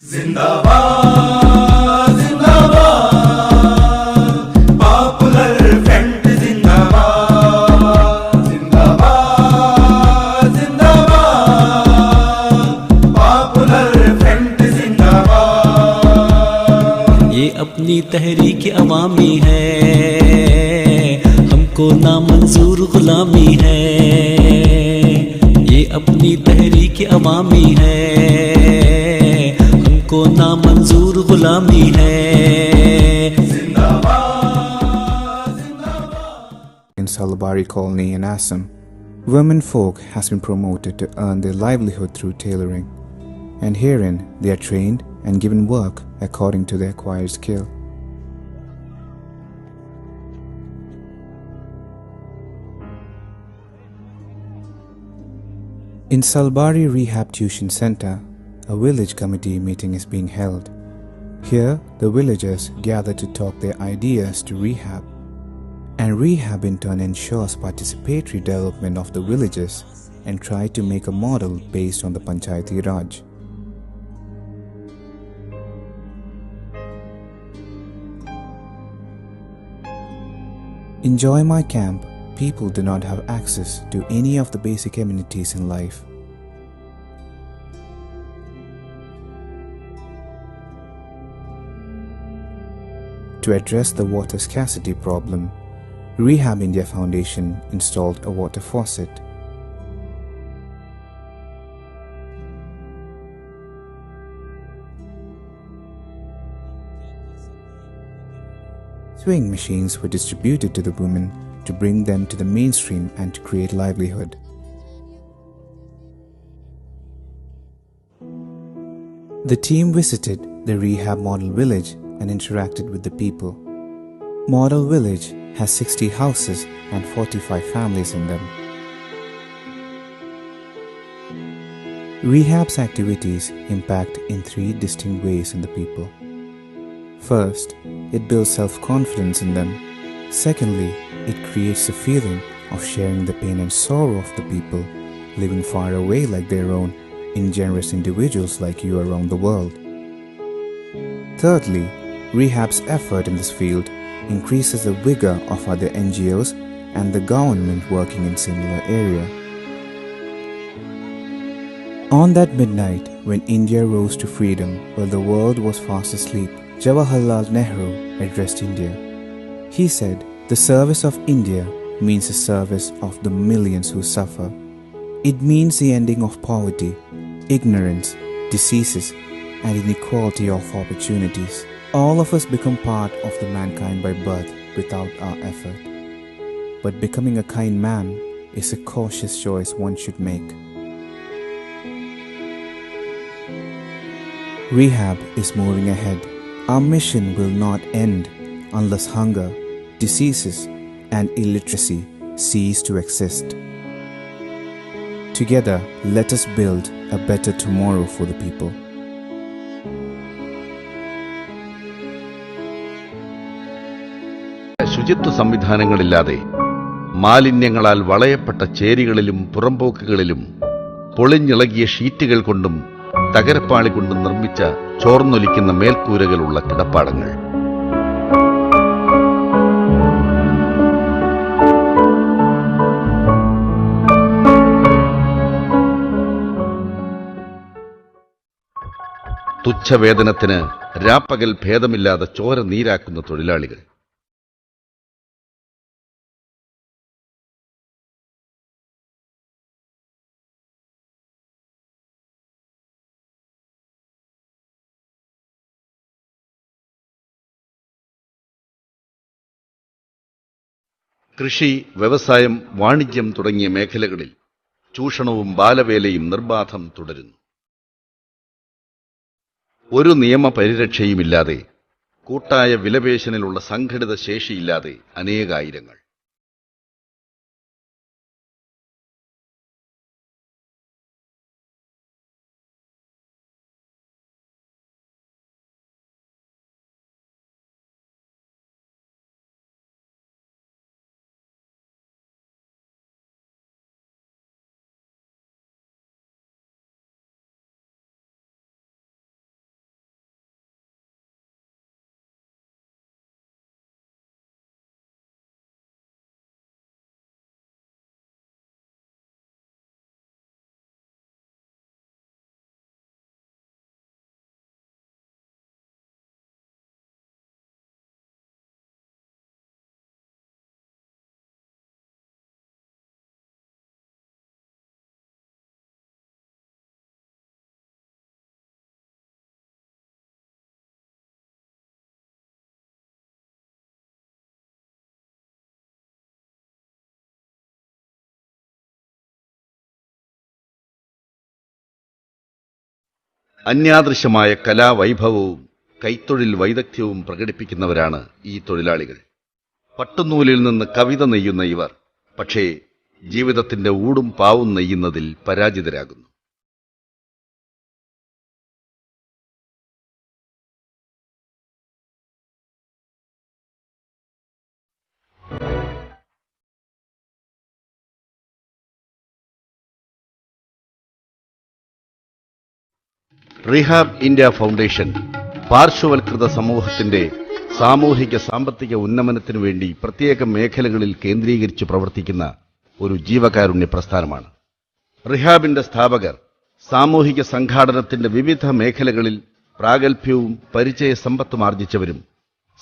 जिंदाबाद जिंदाबाद popular front जिंदाबाद जिंदाबाद जिंदाबाद पॉपुलर फ्रंट जिंदाबाद। ये अपनी तहरीक अवामी है, हमको नामंजूर गुलामी है। ये अपनी तहरीक अवामी है, को नामंजूर गुलामी है। In Salbari colony in Assam, women folk has been promoted to earn their livelihood through tailoring, and herein they are trained and given work according to their acquired skill. In Salbari Rehab Tuition Center, a village committee meeting is being held. Here, the villagers gather to talk their ideas to rehab, and rehab in turn ensures participatory development of the villages and try to make a model based on the Panchayati Raj. In Joy My Camp, people do not have access to any of the basic amenities in life. To address the water scarcity problem, Rehab India Foundation installed a water faucet. Sewing machines were distributed to the women to bring them to the mainstream and to create livelihood. The team visited the Rehab Model Village and interacted with the people. Model Village has 60 houses and 45 families in them. Rehab's activities impact in 3 distinct ways in the people. First, it builds self-confidence in them. Secondly, it creates a feeling of sharing the pain and sorrow of the people living far away like their own, ingenuous individuals like you around the world. Thirdly, Rehab's effort in this field increases the vigor of other NGOs and the government working in similar area. On that midnight, when India rose to freedom while the world was fast asleep, Jawaharlal Nehru addressed India. He said, "The service of India means the service of the millions who suffer. It means the ending of poverty, ignorance, diseases, and inequality of opportunities. All of us become part of the mankind by birth without our effort. But becoming a kind man is a cautious choice one should make." Rehab is moving ahead. Our mission will not end unless hunger, diseases, and illiteracy cease to exist. Together, let us build a better tomorrow for the people. ശുചിത്വ സംവിധാനങ്ങളില്ലാതെ മാലിന്യങ്ങളാൽ വളയപ്പെട്ട ചേരികളിലും പുറമ്പോക്കുകളിലും പൊളിഞ്ഞിളകിയ ഷീറ്റുകൾ കൊണ്ടും തകരപ്പാളി കൊണ്ടും നിർമ്മിച്ച ചോർന്നൊലിക്കുന്ന മേൽക്കൂരകളുള്ള കിടപ്പാടങ്ങൾ. തുച്ഛവേതനത്തിന് രാപ്പകൽ ഭേദമില്ലാതെ ചോര നീരാക്കുന്ന തൊഴിലാളികൾ. കൃഷി, വ്യവസായം, വാണിജ്യം തുടങ്ങിയ മേഖലകളിൽ ചൂഷണവും ബാലവേലയും നിർബാധം തുടരുന്നു. ഒരു നിയമപരിരക്ഷയുമില്ലാതെ, കൂട്ടായ വിലപേശലിനുള്ള സംഘടിത ശേഷിയില്ലാതെ അനേകായിരങ്ങൾ. അന്യാദൃശ്യമായ കലാവൈഭവവും കൈത്തൊഴിൽ വൈദഗ്ധ്യവും പ്രകടിപ്പിക്കുന്നവരാണ് ഈ തൊഴിലാളികൾ. പട്ടുനൂലിൽ നിന്ന് കവിത നെയ്യുന്ന ഇവർ പക്ഷേ ജീവിതത്തിന്റെ ഊടും പാവും നെയ്യുന്നതിൽ പരാജിതരാകുന്നു. റിഹാബ് ഇന്ത്യ ഫൗണ്ടേഷൻ പാർശ്വവൽകൃത സമൂഹത്തിന്റെ സാമൂഹിക സാമ്പത്തിക ഉന്നമനത്തിനു വേണ്ടി പ്രത്യേക മേഖലകളിൽ കേന്ദ്രീകരിച്ച് പ്രവർത്തിക്കുന്ന ഒരു ജീവകാരുണ്യ പ്രസ്ഥാനമാണ്. റിഹാബിന്റെ സ്ഥാപകർ സാമൂഹിക സംഘാടനത്തിന്റെ വിവിധ മേഖലകളിൽ പ്രാഗൽഭ്യവും പരിചയസമ്പത്തും ആർജിച്ചവരും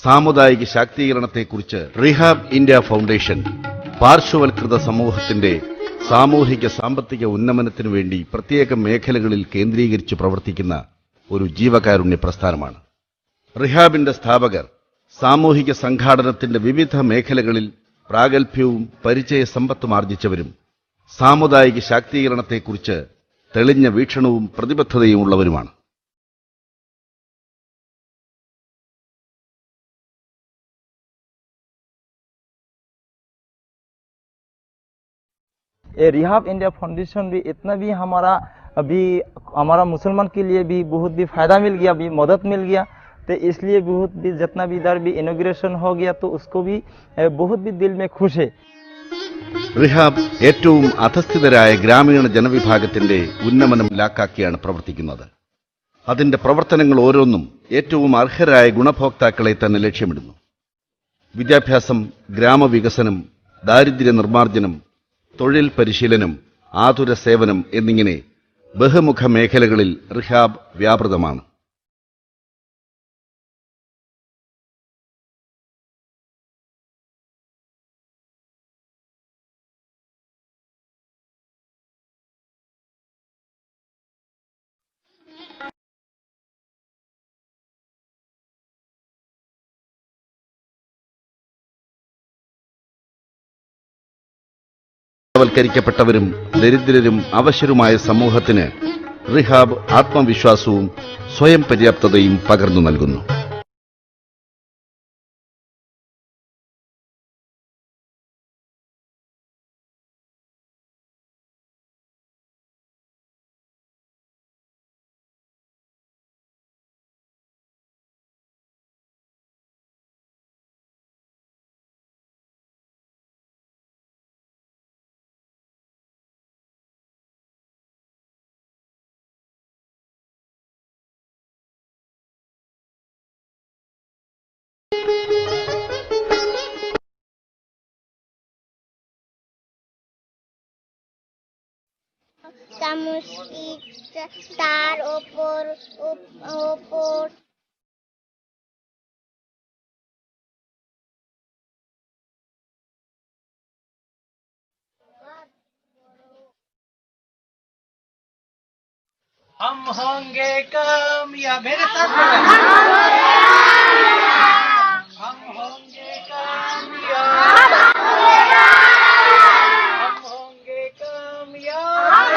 സാമുദായിക ശാക്തീകരണത്തെക്കുറിച്ച് റിഹാബ് ഇന്ത്യ ഫൗണ്ടേഷൻ പാർശ്വവൽകൃത സമൂഹത്തിന്റെ സാമൂഹിക സാമ്പത്തിക ഉന്നമനത്തിനു വേണ്ടി പ്രത്യേക മേഖലകളിൽ കേന്ദ്രീകരിച്ച് പ്രവർത്തിക്കുന്ന ഒരു ജീവകാരുണ്യ പ്രസ്ഥാനമാണ്. റിഹാബിന്റെ സ്ഥാപകർ സാമൂഹിക സംഘാടനത്തിന്റെ വിവിധ മേഖലകളിൽ പ്രാഗൽഭ്യവും പരിചയസമ്പത്തും ആർജിച്ചവരും സാമുദായിക ശാക്തീകരണത്തെക്കുറിച്ച് തെളിഞ്ഞ വീക്ഷണവും പ്രതിബദ്ധതയും ഉള്ളവരുമാണ്. ये रिहाब इंडिया फाउंडेशन भी इतना भी हमारा मुसलमान के लिए भी बहुत भी फायदा मिल गया, भी मदद मिल गया, तो इसलिए बहुत भी जितना भी इधर भी इनॉग्रेशन हो गया तो उसको भी बहुत भी दिल में खुश है. റിഹാബ് ഏറ്റവും അധസ്ഥിതരായ ഗ്രാമീണ ജനവിഭാഗത്തിന്റെ ഉന്നമനം ലാക്കാക്കിയാണ് പ്രവർത്തിക്കുന്നത്. അതിന്റെ പ്രവർത്തനങ്ങൾ ഓരോന്നും ഏറ്റവും അർഹരായ ഗുണഭോക്താക്കളെ തന്നെ ലക്ഷ്യമിടുന്നു. വിദ്യാഭ്യാസം, ഗ്രാമവികസനം, ദാരിദ്ര്യ നിർമ്മാർജ്ജനം, തൊഴിൽ പരിശീലനം, ആതുര സേവനം എന്നിങ്ങനെ ബഹുമുഖ മേഖലകളിൽ റിഹാബ് വ്യാപൃതമാണ്. വൽക്കരിക്കപ്പെട്ടവരും ദരിദ്രരും അവശരുമായ സമൂഹത്തിന് റിഹാബ് ആത്മവിശ്വാസവും സ്വയം പര്യാപ്തതയും പകർന്നു നൽകുന്നു. তার ওপর हम होंगे कामयाब, मेरे साथ हम होंगे कामयाब, हम होंगे कामयाब.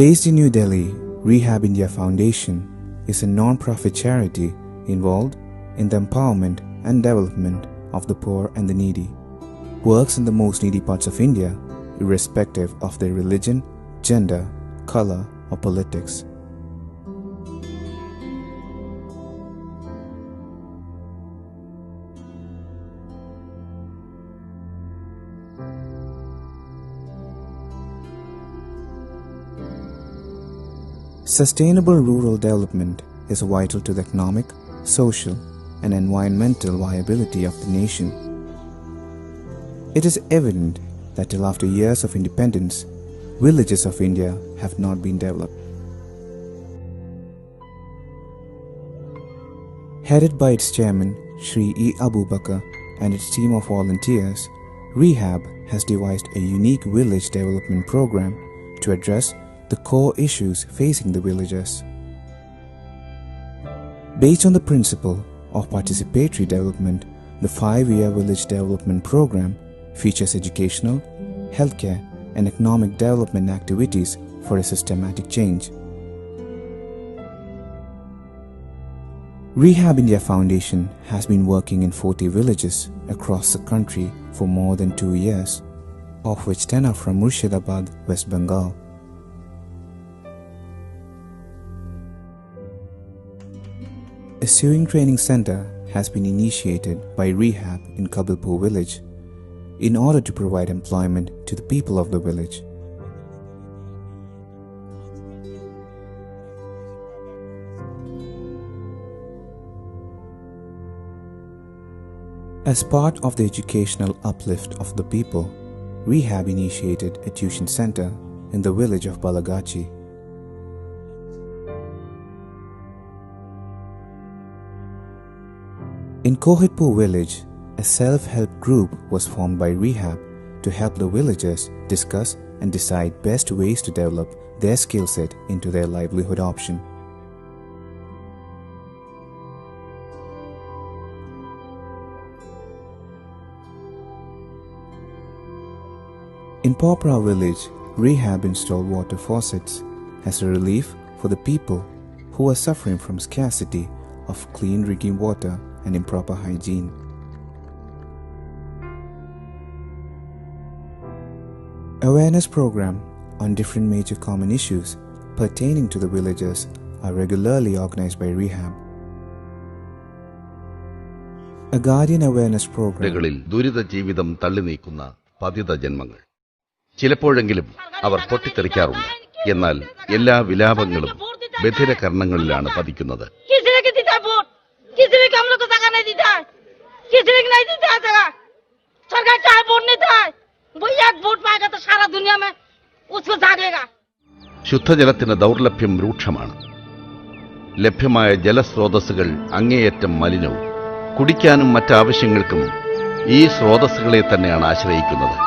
Based in New Delhi, Rehab India Foundation is a non-profit charity involved in the empowerment and development of the poor and the needy, works in the most needy parts of India, irrespective of their religion, gender, color, or politics. Sustainable rural development is vital to the economic, social, and environmental viability of the nation. It is evident that till after years of independence, villages of India have not been developed. Headed by its chairman, Shri E. Abubakar, and its team of volunteers, Rehab has devised a unique village development program to address the core issues facing the villagers. Based on the principle of participatory development, the 5-year village development program features educational, healthcare, and economic development activities for a systematic change. Rehab India Foundation has been working in 40 villages across the country for more than 2 years, of which 10 are from Murshidabad, West Bengal. A sewing training center has been initiated by Rehab in Kabilpur village in order to provide employment to the people of the village. As part of the educational uplift of the people, Rehab initiated a tuition center in the village of Balagachi. In Kohitpur village, a self-help group was formed by Rehab to help the villagers discuss and decide best ways to develop their skill set into their livelihood option. In Popra village, Rehab installed water faucets as a relief for the people who are suffering from scarcity of clean drinking water and improper hygiene. Awareness program on different major common issues pertaining to the villagers are regularly organized by Rehab. A guardian awareness program ദുരിത ജീവിതം തള്ളി നീക്കുന്ന പതിത ജന്മങ്ങൾ ചിലപ്പോഴെങ്കിലും അവർ പൊട്ടിത്തെറിക്കാറുണ്ട്. എന്നാൽ എല്ലാ വിലാപങ്ങളും ബധിര കർണങ്ങളിലാണ് പതിക്കുന്നത്. ശുദ്ധജലത്തിന് ദൗർലഭ്യം രൂക്ഷമാണ്. ലഭ്യമായ ജലസ്രോതസ്സുകൾ അങ്ങേയറ്റം മലിനവും. കുടിക്കാനും മറ്റാവശ്യങ്ങൾക്കും ഈ സ്രോതസ്സുകളെ തന്നെയാണ് ആശ്രയിക്കുന്നത്.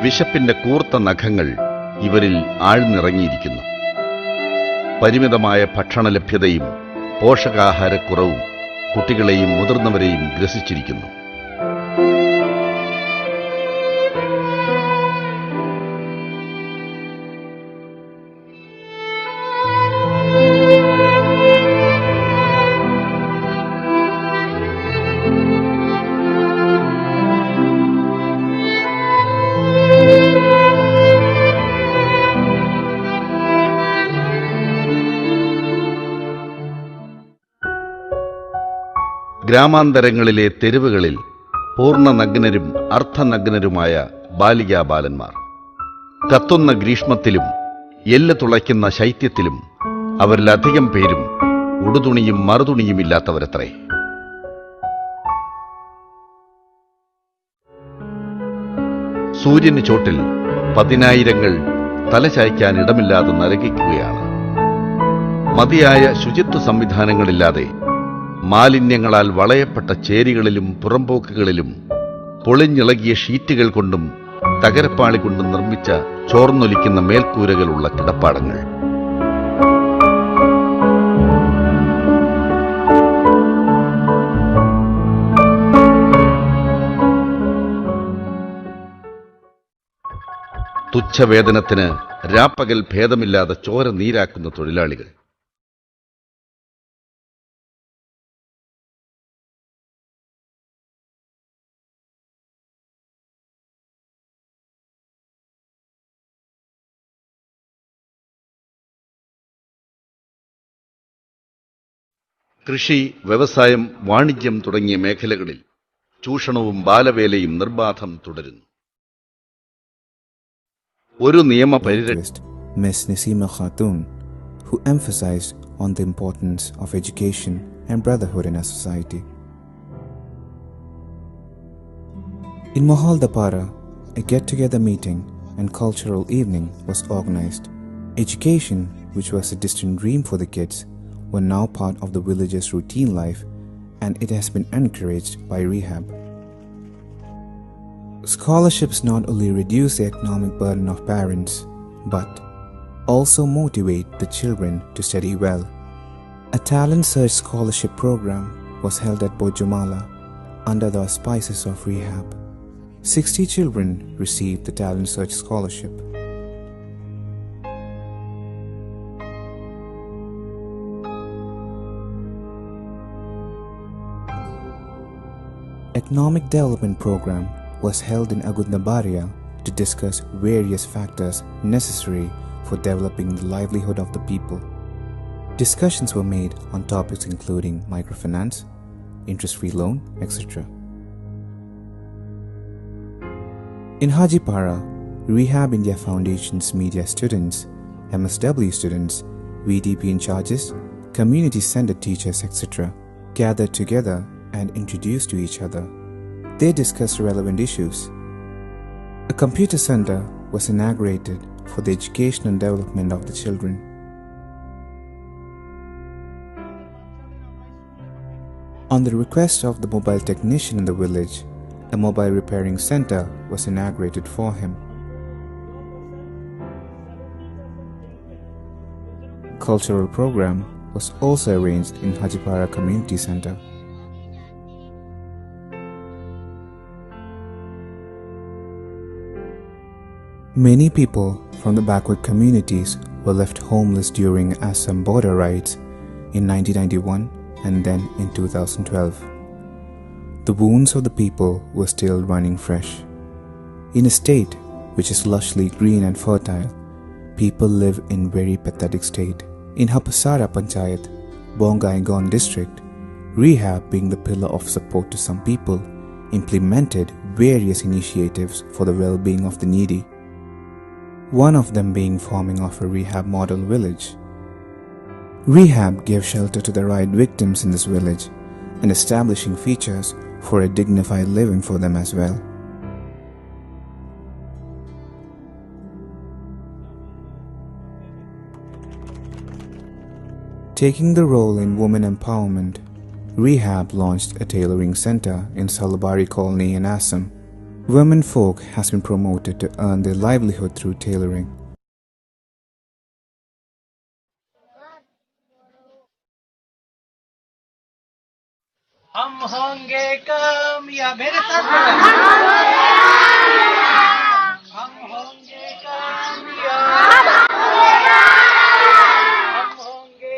വിശപ്പിന്റെ കൂർത്ത നഖങ്ങൾ ഇവരിൽ ആഴ്ന്നിറങ്ങിയിരിക്കുന്നു. പരിമിതമായ ഭക്ഷണലഭ്യതയും പോഷകാഹാരക്കുറവും കുട്ടികളെയും മുതിർന്നവരെയും ഗ്രസിച്ചിരിക്കുന്നു. ഗ്രാമാന്തരങ്ങളിലെ തെരുവുകളിൽ പൂർണ്ണനഗ്നരും അർദ്ധനഗ്നരുമായ ബാലികാബാലന്മാർ. കത്തുന്ന ഗ്രീഷ്മത്തിലും എല്ല് തുളയ്ക്കുന്ന ശൈത്യത്തിലും അവരിലധികം പേരും ഉടുതുണിയും മറുതുണിയുമില്ലാത്തവരത്രേ. സൂര്യന് ചോട്ടിൽ പതിനായിരങ്ങൾ തലചായ്ക്കാൻ ഇടമില്ലാതെ നരകിക്കുകയാണ്. മതിയായ ശുചിത്വ സംവിധാനങ്ങളില്ലാതെ മാലിന്യങ്ങളാൽ വളയപ്പെട്ട ചേരികളിലും പുറമ്പോക്കുകളിലും പൊളിഞ്ഞിളകിയ ഷീറ്റുകൾ കൊണ്ടും തകരപ്പാളി കൊണ്ടും നിർമ്മിച്ച ചോർന്നൊലിക്കുന്ന മേൽക്കൂരകളുള്ള കിടപ്പാടങ്ങൾ. തുച്ഛവേതനത്തിന് രാപ്പകൽ ഭേദമില്ലാതെ ചോര നീരാക്കുന്ന തൊഴിലാളികൾ. കൃഷി, വ്യവസായം, വാണിജ്യം തുടങ്ങിയ മേഖലകളിൽ ചൂഷണവും ബാലവേലയും നിർബാധം തുടരുന്നു. ഒരു നിയമപരിരക്ഷ Miss Nisima Khatun, who emphasized on the importance of education and brotherhood in our society. In Mohal Dapara, a get-together meeting and cultural evening was organized. Education, which was a distant dream for the kids, were now part of the village's routine life, and it has been encouraged by rehab. Scholarships not only reduce the economic burden of parents, but also motivate the children to study well. A talent search scholarship program was held at Bojumala under the auspices of rehab. 60 children received the talent search scholarship. Economic development program was held in Agundnabaria to discuss various factors necessary for developing the livelihood of the people. Discussions were made on topics including microfinance, interest-free loan, etc. In Hajipara, Rehab India Foundation's media students, MSW students, VDP in charges, community center teachers, etc. gathered together and introduced to each other. They discussed relevant issues. A computer center was inaugurated for the education and development of the children. On the request of the mobile technician in the village, a mobile repairing center was inaugurated for him. Cultural program was also arranged in Hajipara Community Center. Many people from the backward communities were left homeless during Assam border raids in 1991 and then in 2012. The wounds of the people were still running fresh. In a state which is lushly green and fertile, people live in very pathetic state. In Hapasara Panchayat, Bongaigon district, rehab being the pillar of support to some people, implemented various initiatives for the well-being of the needy. One of them being forming of a rehab model village. Rehab gave shelter to the riot victims in this village and establishing features for a dignified living for them as well. Taking the role in women empowerment, Rehab launched a tailoring center in Salabari Colony in Assam. Women folk has been promoted to earn their livelihood through tailoring. हम होंगे कामयाब मेरे साथ हम होंगे कामयाब हम होंगे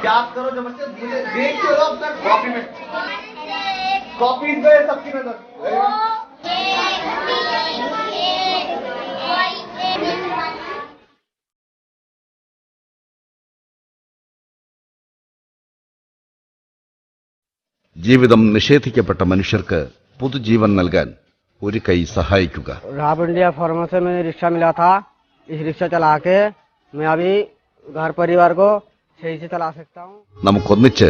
याद करो जो बच्चे मुझे देख के लो अपना कॉपी में कॉपीज में सबकी नजर ജീവിതം നിഷേധിക്കപ്പെട്ട മനുഷ്യർക്ക് പുതുജീവൻ നൽകാൻ ഒരു കൈ സഹായിക്കുക. रैब इंडिया फॉर्म से मैंने रिक्शा मिला था. इस रिक्शा चला के मैं अभी घर परिवार को सही से चला सकता हूँ. നമുക്കൊന്നിച്ച്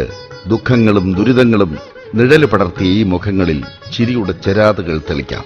ദുഃഖങ്ങളും ദുരിതങ്ങളും നിഴല് പടർത്തിയ ഈ മുഖങ്ങളിൽ ചിരിയുടെ ചെരാതുകൾ തെളിക്കാം.